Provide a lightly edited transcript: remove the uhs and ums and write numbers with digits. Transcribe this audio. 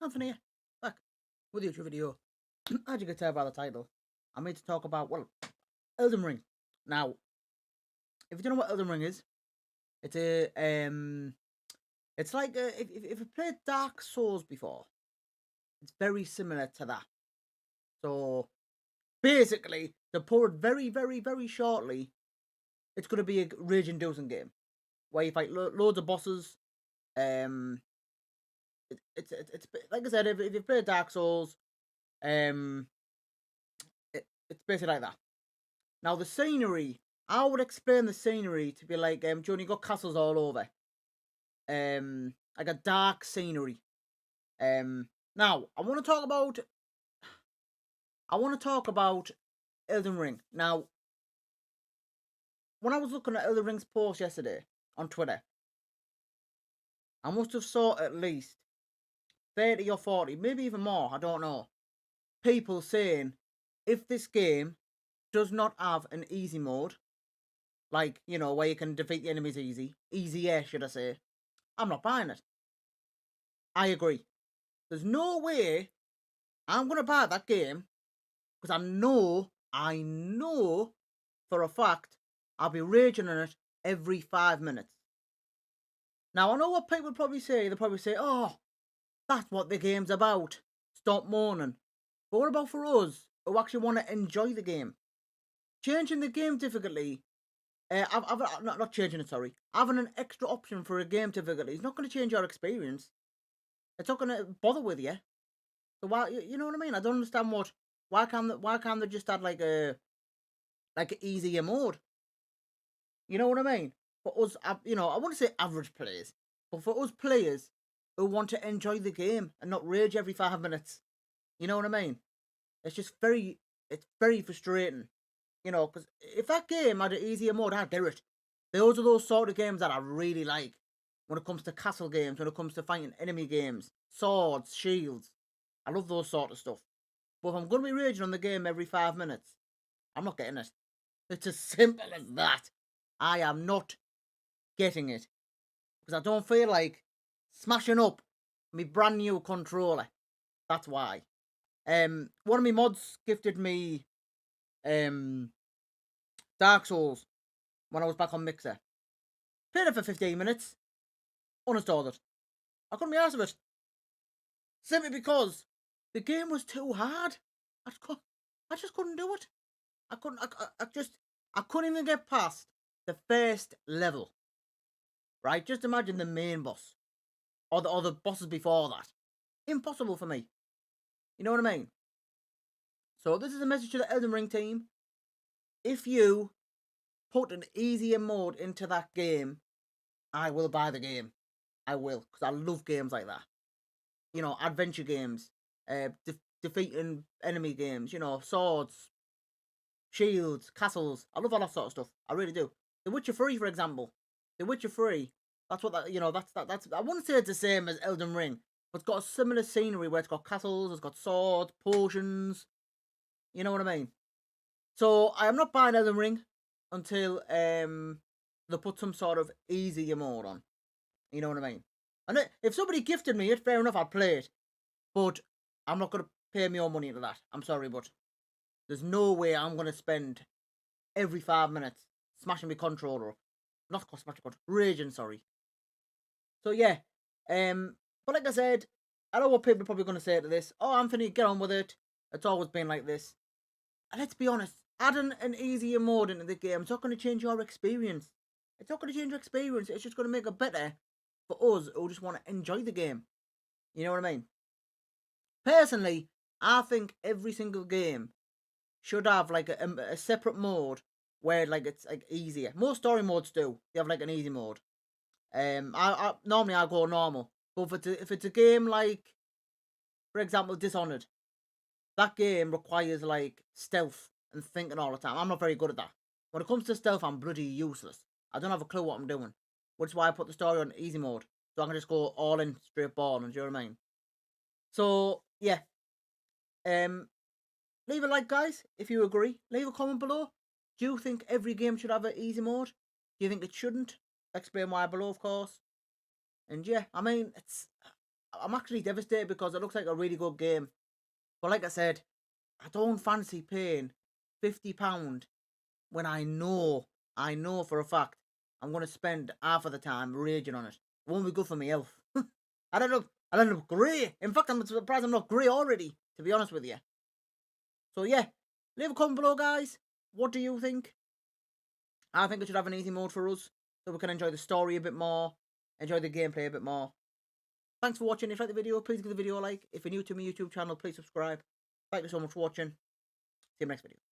Anthony, back with your video. As you can tell by the title, I'm here to talk about, well, Elden Ring. Now, if you don't know what Elden Ring is, it's it's like if you played Dark Souls before, it's very similar to that. So basically, to put it very shortly, it's going to be a rage-inducing game where you fight loads of bosses. Um, it's like I said, if you play Dark Souls, um, it's basically like that. Now the scenery, I would explain the scenery to be like Johnny got castles all over. Like a dark scenery. Now I want to talk about Elden Ring. Now, when I was looking at Elden Ring's post yesterday on Twitter, I must have saw at least 30 or 40, maybe even more, I don't know, people saying if this game does not have an easy mode, like, where you can defeat the enemies easier, should I say, I'm not buying it. I agree. There's no way I'm gonna buy that game because I know for a fact I'll be raging on it every 5 minutes. Now I know what people probably say. They'll probably say, "Oh, that's what the game's about. Stop moaning." But what about for us who actually want to enjoy the game? Changing the game difficulty. Not changing it. Sorry, having an extra option for a game difficulty is not going to change your experience. It's not going to bother with you. So why, you know what I mean? I don't understand why can't they just add like an easier mode? You know what I mean? For us, I wouldn't say average players, but for us players who want to enjoy the game and not rage every 5 minutes, you know what I mean? It's just it's very frustrating, because if that game had an easier mode, I'd do it. Those are those sort of games that I really like when it comes to castle games, when it comes to fighting enemy games, swords, shields. I love those sort of stuff. But if I'm going to be raging on the game every 5 minutes, I'm not getting it. It's as simple as that. I am not getting it because I don't feel like smashing up my brand new controller. That's why. One of my mods gifted me um Dark Souls when I was back on Mixer. Played it for 15 minutes, uninstalled it. I couldn't be arsed of it simply because the game was too hard. I just couldn't do it. I couldn't. I couldn't even get past the first level. Right? Just imagine the main boss or the bosses before that. Impossible for me. You know what I mean? So this is a message to the Elden Ring team. If you put an easier mode into that game, I will buy the game. I will, because I love games like that. Adventure games, defeating enemy games. Swords, shields, castles. I love all that sort of stuff. I really do. The Witcher 3, for example. The Witcher 3. That's what that. That's. I wouldn't say it's the same as Elden Ring, but it's got a similar scenery where it's got castles, it's got swords, potions. You know what I mean? So I am not buying Elden Ring until they put some sort of easier mode on. You know what I mean? And if somebody gifted me it, fair enough, I'd play it. But I'm not gonna pay my own money into that. I'm sorry, but there's no way I'm gonna spend every 5 minutes smashing my controller. Not smashing controller, raging. Sorry. So yeah, but like I said, I know what people are probably gonna say to this. Oh, Anthony, get on with it. It's always been like this. And let's be honest, adding an easier mode into the game, it's not going to change your experience. It's not going to change your experience. It's just going to make it better for us who just want to enjoy the game. You know what I mean? Personally, I think every single game should have like a separate mode where like it's like easier. Most story modes do. They have like an easy mode. I normally I go normal, but if it's a game like, for example, Dishonored, that game requires like stealth and thinking all the time. I'm not very good at that. When it comes to stealth, I'm bloody useless. I don't have a clue what I'm doing, which is why I put the story on easy mode, so I can just go all in straight ball. And do you know what I mean? So yeah, um, leave a like, guys, if you agree. Leave a comment below. Do you think every game should have an easy mode? Do you think it shouldn't? Explain why below, of course. And yeah, I mean, I'm actually devastated because it looks like a really good game. But like I said, I don't fancy paying £50 when I know for a fact I'm going to spend half of the time raging on it. It won't be good for my health. I don't look grey. In fact, I'm surprised I'm not grey already, to be honest with you. So yeah, leave a comment below, guys. What do you think? I think it should have an easy mode for us, so we can enjoy the story a bit more, enjoy the gameplay a bit more. Thanks for watching. If you like the video, please give the video a like. If you're new to my YouTube channel, please subscribe. Thank you so much for watching. See you in the next video.